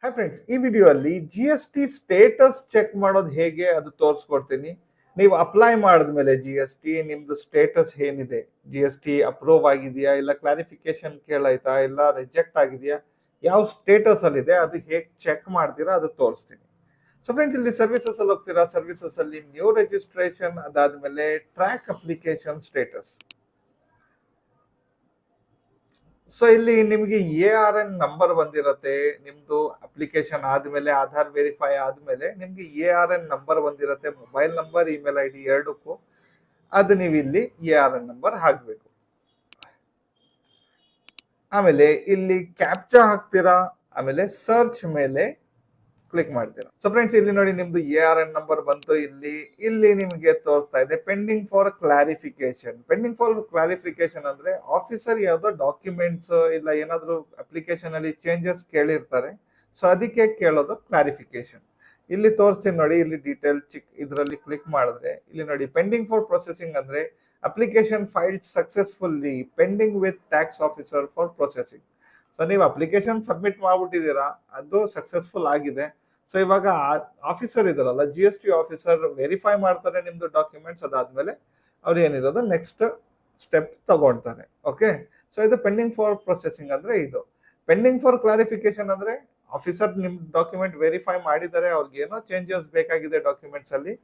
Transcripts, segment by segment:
Hi friends, ಈ video ಅಲ್ಲಿ G S T status check ಮಾಡೋದು ಹೇಗೆ ಅದು ತೋರಿಸ್ಕೊಡ್ತೀನಿ. ನೀವು ಅಪ್ಲೈ ಮಾಡಿದ್ಮೇಲೆ ಜಿ ಎಸ್ ಟಿ ನಿಮ್ದು ಸ್ಟೇಟಸ್ ಏನಿದೆ, ಜಿ ಎಸ್ ಟಿ ಅಪ್ರೂವ್ ಆಗಿದೆಯಾ, ಇಲ್ಲ ಕ್ಲಾರಿಫಿಕೇಶನ್ ಕೇಳಾಯ್ತಾ, ಇಲ್ಲ ರಿಜೆಕ್ಟ್ ಆಗಿದೆಯಾ, ಯಾವ ಸ್ಟೇಟಸ್ ಅಲ್ಲಿ ಇದೆ ಅದು ಹೇಗೆ ಚೆಕ್ ಮಾಡ್ತೀರಾ ಅದು ತೋರಿಸ್ತೀನಿ. ಸೊ ಫ್ರೆಂಡ್ಸ್, ಇಲ್ಲಿ ಸರ್ವಿಸಸ್ ಅಲ್ಲಿ ಹೋಗ್ತೀರಾ. ಸರ್ವಿಸಸ್ ಅಲ್ಲಿ ನ್ಯೂ ರಿಜಿಸ್ಟ್ರೇಷನ್, ಅದಾದ್ಮೇಲೆ ಟ್ರ್ಯಾಕ್ ಅಪ್ಲಿಕೇಶನ್ ಸ್ಟೇಟಸ್. ಸೊ ಇಲ್ಲಿ ನಿಮಗೆ ARN ನಂಬರ್ ಬಂದಿರತ್ತೆ. ನಿಮ್ದು ಅಪ್ಲಿಕೇಶನ್ ಆದ್ಮೇಲೆ ಆಧಾರ್ ವೆರಿಫೈ ಆದ್ಮೇಲೆ ನಿಮ್ಗೆ ARN ನಂಬರ್ ಬಂದಿರತ್ತೆ. ಮೊಬೈಲ್ ನಂಬರ್, ಇಮೇಲ್ ID ಎರಡಕ್ಕೂ ಅದು ನೀವು ಇಲ್ಲಿ ARN ನಂಬರ್ ಹಾಕ್ಬೇಕು. ಆಮೇಲೆ ಇಲ್ಲಿ ಕ್ಯಾಪ್ಚಾ ಹಾಕ್ತೀರಾ. ಆಮೇಲೆ ಸರ್ಚ್ ಮೇಲೆ ಕ್ಲಿಕ್ ಮಾಡ್ತೀರಾ. ಸೊ ಫ್ರೆಂಡ್ಸ್, ಇಲ್ಲಿ ನೋಡಿ ನಿಮ್ದು ARN ನಂಬರ್ ಬಂತು. ಇಲ್ಲಿ ನಿಮಗೆ ತೋರಿಸ್ತಾ ಇದೆ pending for clarification. Pending for clarification ಅಂದ್ರೆ ಆಫೀಸರ್ ಯಾವ್ದೋ ಡಾಕ್ಯುಮೆಂಟ್ಸ್ ಇಲ್ಲ ಏನಾದ್ರು ಅಪ್ಲಿಕೇಶನ್ ಅಲ್ಲಿ ಚೇಂಜಸ್ ಕೇಳಿರ್ತಾರೆ. ಸೊ ಅದಕ್ಕೆ ಕೇಳೋದು ಕ್ಲಾರಿಫಿಕೇಶನ್. ಇಲ್ಲಿ ತೋರಿಸ್ತೀನಿ ನೋಡಿ. ಇಲ್ಲಿ ಡೀಟೇಲ್ ಇದರಲ್ಲಿ ಕ್ಲಿಕ್ ಮಾಡಿದ್ರೆ ಇಲ್ಲಿ ನೋಡಿ ಪೆಂಡಿಂಗ್ ಫಾರ್ ಪ್ರೊಸೆಸಿಂಗ್ ಅಂದ್ರೆ application filed successfully pending with tax officer for processing. So ನೀವು ಅಪ್ಲಿಕೇಶನ್ ಸಬ್ಮಿಟ್ ಮಾಡ್ಬಿಟ್ಟಿದ್ದೀರಾ, ಅದು ಸಕ್ಸಸ್ಫುಲ್ ಆಗಿದೆ. ಸೊ ಇವಾಗ ಆಫೀಸರ್ ಇದಾರಲ್ಲ, G S T officer verify ಮಾಡ್ತಾರೆ ನಿಮ್ದು ಡಾಕ್ಯುಮೆಂಟ್ಸ್. ಅದಾದ್ಮೇಲೆ ಅವ್ರು ಏನಿರೋದು ನೆಕ್ಸ್ಟ್ ಸ್ಟೆಪ್ ತಗೊಳ್ತಾರೆ. ಓಕೆ, ಸೊ ಇದು ಪೆಂಡಿಂಗ್ ಫಾರ್ ಪ್ರೊಸೆಸಿಂಗ್ ಅಂದ್ರೆ ಇದು. ಪೆಂಡಿಂಗ್ ಫಾರ್ ಕ್ಲಾರಿಫಿಕೇಶನ್ ಅಂದ್ರೆ ಆಫೀಸರ್ ನಿಮ್ ಡಾಕ್ಯುಮೆಂಟ್ ವೆರಿಫೈ ಮಾಡಿದ್ದಾರೆ, ಅವ್ರಿಗೆ ಏನೋ ಚೇಂಜಸ್ ಬೇಕಾಗಿದೆ ಡಾಕ್ಯುಮೆಂಟ್ಸ್ ಅಲ್ಲಿ,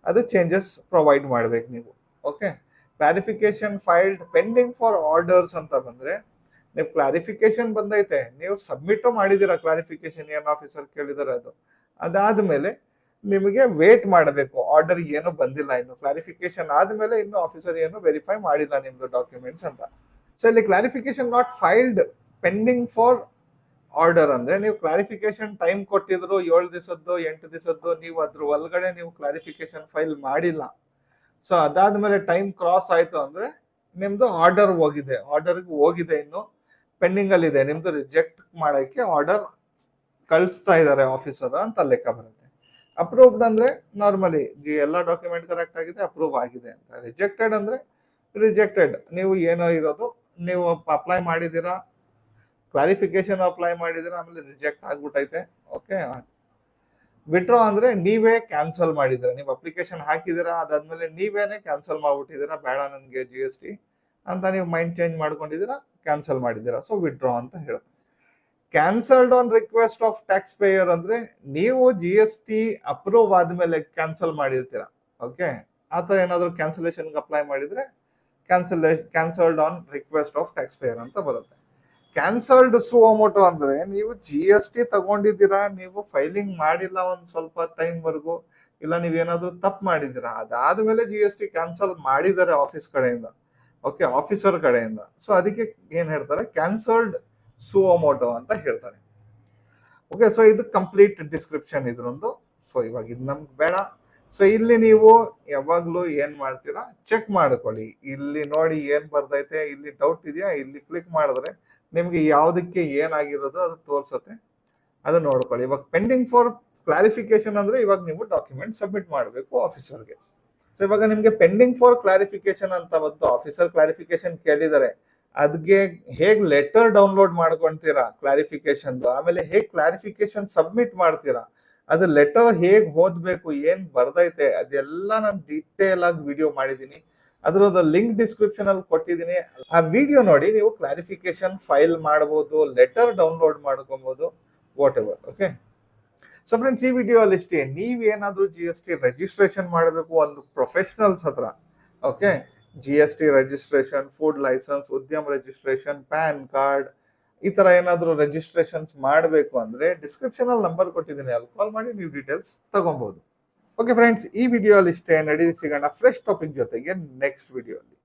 ಅದು ಚೇಂಜಸ್ ಪ್ರೊವೈಡ್ ಮಾಡ್ಬೇಕು ನೀವು. Okay, clarification filed pending for orders ಅಂತ ಬಂದ್ರೆ ನೀವು ಕ್ಲಾರಿಫಿಕೇಶನ್ ಬಂದೈತೆ, ನೀವು ಸಬ್ಮಿಟ್ ಮಾಡಿದೀರಾ ಕ್ಲಾರಿಫಿಕೇಶನ್ ಏನ್ ಆಫೀಸರ್ ಕೇಳಿದಾರೆ ಅದು. ಅದಾದ್ಮೇಲೆ ನಿಮಗೆ ವೇಟ್ ಮಾಡಬೇಕು. ಆರ್ಡರ್ ಏನು ಬಂದಿಲ್ಲ ಇನ್ನು, ಕ್ಲಾರಿಫಿಕೇಶನ್ ಆದ್ಮೇಲೆ ಇನ್ನು ಆಫೀಸರ್ ಏನು ವೆರಿಫೈ ಮಾಡಿಲ್ಲ ನಿಮ್ದು ಡಾಕ್ಯುಮೆಂಟ್ಸ್ ಅಂತ. ಸೊ ಇಲ್ಲಿ clarification not filed pending for order ಅಂದ್ರೆ ನೀವು ಕ್ಲಾರಿಫಿಕೇಶನ್ ಟೈಮ್ ಕೊಟ್ಟಿದ್ರು 7 ದಿವಸದ್ದು 8 ದಿವಸದ್ದು, ನೀವು ಅದ್ರ ಒಳಗಡೆ ನೀವು ಕ್ಲಾರಿಫಿಕೇಶನ್ ಫೈಲ್ ಮಾಡಿಲ್ಲ. ಸೊ ಅದಾದ್ಮೇಲೆ ಟೈಮ್ ಕ್ರಾಸ್ ಆಯ್ತು ಅಂದ್ರೆ ನಿಮ್ದು ಆರ್ಡರ್ ಹೋಗಿದೆ, ಇನ್ನು ಪೆಂಡಿಂಗ್ ಅಲ್ಲಿ ಇದೆ, ನಿಮ್ದು ರಿಜೆಕ್ಟ್ ಮಾಡಕ್ಕೆ ಆರ್ಡರ್ ಕಳಿಸ್ತಾ ಇದ್ದಾರೆ ಆಫೀಸರ್ ಅಂತ ಲೆಕ್ಕ ಬರುತ್ತೆ. ಅಪ್ರೂವ್ಡ್ ಅಂದ್ರೆ ನಾರ್ಮಲಿ ಎಲ್ಲ ಡಾಕ್ಯುಮೆಂಟ್ ಕರೆಕ್ಟ್ ಆಗಿದೆ, ಅಪ್ರೂವ್ ಆಗಿದೆ ಅಂತ. ರಿಜೆಕ್ಟೆಡ್ ಅಂದ್ರೆ ರಿಜೆಕ್ಟೆಡ್, ನೀವು ಏನೋ ಇರೋದು, ನೀವು ಅಪ್ಲೈ ಮಾಡಿದೀರಾ, ಕ್ಲಾರಿಫಿಕೇಶನ್ ಅಪ್ಲೈ ಮಾಡಿದೀರಾ, ಆಮೇಲೆ ರಿಜೆಕ್ಟ್ ಆಗ್ಬಿಟ್ಟೈತೆ. ಓಕೆ, ವಿಡ್ರಾ ಅಂದ್ರೆ ನೀವೇ ಕ್ಯಾನ್ಸಲ್ ಮಾಡಿದಿರ, ನೀವು ಅಪ್ಲಿಕೇಶನ್ ಹಾಕಿದಿರಾ, ಅದಾದ್ಮೇಲೆ ನೀವೇನೆ ಕ್ಯಾನ್ಸಲ್ ಮಾಡ್ಬಿಟ್ಟಿದ್ದೀರಾ, ಬೇಡ ನನಗೆ ಜಿ ಎಸ್ ಟಿ ಅಂತ ನೀವು ಮೈಂಡ್ ಚೇಂಜ್ ಮಾಡ್ಕೊಂಡಿದ್ದೀರಾ, ಕ್ಯಾನ್ಸಲ್ ಮಾಡಿದ್ದೀರಾ. ಸೊ ವಿಡ್ರಾ ಅಂತ ಹೇಳುತ್ತೆ. Cancelled on request of tax pair ಅಂದ್ರೆ ನೀವು ಜಿ ಎಸ್ ಟಿ ಅಪ್ರೂವ್ ಆದ್ಮೇಲೆ ಕ್ಯಾನ್ಸಲ್ ಮಾಡಿರ್ತೀರಾ. ಓಕೆ, ಆತರ ಏನಾದ್ರು ಕ್ಯಾನ್ಸಲೇಷನ್ ಅಪ್ಲೈ ಮಾಡಿದ್ರೆ cancelled on request of tax pair ಅಂತ ಬರುತ್ತೆ. ಕ್ಯಾನ್ಸಲ್ಡ್ ಸುವೋಮೋಟೋ ಅಂದ್ರೆ ನೀವು ಜಿ ಎಸ್ ಟಿ ತಗೊಂಡಿದ್ದೀರಾ, ನೀವು ಫೈಲಿಂಗ್ ಮಾಡಿಲ್ಲ ಒಂದ್ ಸ್ವಲ್ಪ ಟೈಮ್ ವರ್ಗು, ಇಲ್ಲ ನೀವೇನಾದ್ರೂ ತಪ್ಪು ಮಾಡಿದ್ದೀರಾ, ಅದಾದ್ಮೇಲೆ ಜಿ ಎಸ್ ಟಿ ಕ್ಯಾನ್ಸಲ್ ಮಾಡಿದ್ದಾರೆ ಆಫೀಸ್ ಕಡೆಯಿಂದ. ಓಕೆ, ಆಫೀಸರ್ ಕಡೆಯಿಂದ. ಸೊ ಅದಕ್ಕೆ ಏನ್ ಹೇಳ್ತಾರೆ, ಕ್ಯಾನ್ಸಲ್ಡ್ ಸುವೋಮೋಟೋ ಅಂತ ಹೇಳ್ತಾರೆ. ಓಕೆ, ಸೊ ಇದು ಕಂಪ್ಲೀಟ್ ಡಿಸ್ಕ್ರಿಪ್ಷನ್ ಇದ್ರೊಂದು. ಸೊ ಇವಾಗ ಇದು ನಮ್ಗೆ ಬೇಡ. ಸೊ ಇಲ್ಲಿ ನೀವು ಯಾವಾಗ್ಲೂ ಏನ್ ಮಾಡ್ತೀರಾ, ಚೆಕ್ ಮಾಡ್ಕೊಳ್ಳಿ. ಇಲ್ಲಿ ನೋಡಿ ಏನ್ ಬರ್ದೈತೆ, ಇಲ್ಲಿ ಡೌಟ್ ಇದೆಯಾ, ಇಲ್ಲಿ ಕ್ಲಿಕ್ ಮಾಡಿದ್ರೆ ನಿಮ್ಗೆ ಯಾವ್ದಕ್ಕೆ ಏನಾಗಿರೋದು ಅದು ತೋರ್ಸತ್ತೆ, ಅದು ನೋಡ್ಕೊಳ್ಳಿ. ಇವಾಗ ಪೆಂಡಿಂಗ್ ಫಾರ್ ಕ್ಲಾರಿಫಿಕೇಶನ್ ಅಂದ್ರೆ ಇವಾಗ ನೀವು ಡಾಕ್ಯುಮೆಂಟ್ ಸಬ್ಮಿಟ್ ಮಾಡಬೇಕು ಆಫೀಸರ್ಗೆ. ಸೊ ಇವಾಗ ನಿಮ್ಗೆ ಪೆಂಡಿಂಗ್ ಫಾರ್ ಕ್ಲಾರಿಫಿಕೇಶನ್ ಅಂತ ಬಂತು, ಆಫೀಸರ್ ಕ್ಲಾರಿಫಿಕೇಶನ್ ಕೇಳಿದ್ದಾರೆ, ಅದ್ಗೆ ಹೇಗ್ ಲೆಟರ್ ಡೌನ್ಲೋಡ್ ಮಾಡ್ಕೊಂತೀರಾ ಕ್ಲಾರಿಫಿಕೇಶನ್, ಆಮೇಲೆ ಹೇಗ್ ಕ್ಲಾರಿಫಿಕೇಶನ್ ಸಬ್ಮಿಟ್ ಮಾಡ್ತೀರಾ, ಅದು ಲೆಟರ್ ಹೇಗ್ ಓದ್ಬೇಕು, ಏನ್ ಬರ್ದೈತೆ ಅದೆಲ್ಲ ನಾನು ಡೀಟೇಲ್ ಆಗಿ ವಿಡಿಯೋ ಮಾಡಿದೀನಿ. ಅದ್ರದ್ದು ಲಿಂಕ್ ಡಿಸ್ಕ್ರಿಪ್ಷನ್ ಅಲ್ಲಿ ಕೊಟ್ಟಿದ್ದೀನಿ. ಆ ವಿಡಿಯೋ ನೋಡಿ ನೀವು ಕ್ಲಾರಿಫಿಕೇಶನ್ ಫೈಲ್ ಮಾಡಬಹುದು, ಲೆಟರ್ ಡೌನ್ಲೋಡ್ ಮಾಡ್ಕೊಬಹುದು, what ever. Okay, so friends, ಈ ವಿಡಿಯೋ ಅಲ್ಲಿ ಇಷ್ಟೇ. ನೀವೇನಾದ್ರೂ ಜಿ ಎಸ್ ಟಿ ರಿಜಿಸ್ಟ್ರೇಷನ್ ಮಾಡಬೇಕು ಒಂದು ಪ್ರೊಫೆಷನಲ್ಸ್ ಹತ್ರ, okay, G S T registration, food licence, Udyam registration, PAN card, ಈ ತರ ಏನಾದ್ರು ರಿಜಿಸ್ಟ್ರೇಷನ್ಸ್ ಮಾಡಬೇಕು ಅಂದ್ರೆ ಡಿಸ್ಕ್ರಿಪ್ಷನ್ ಅಲ್ಲಿ ನಂಬರ್ ಕೊಟ್ಟಿದ್ದೀನಿ, ಅಲ್ಲಿ ಕಾಲ್ ಮಾಡಿ ನೀವು ಡೀಟೇಲ್ಸ್ ತಗೊಬಹುದು. ಓಕೆ ಫ್ರೆಂಡ್ಸ್, ಈ ವಿಡಿಯೋ ಅಲ್ಲಿ ಇಷ್ಟೇ. ನಡೀಲಿ ಸಿಗೋಣ ಫ್ರೆಶ್ ಟಾಪಿಕ್ ಜೊತೆಗೆ ನೆಕ್ಸ್ಟ್ ವಿಡಿಯೋ ಅಲ್ಲಿ.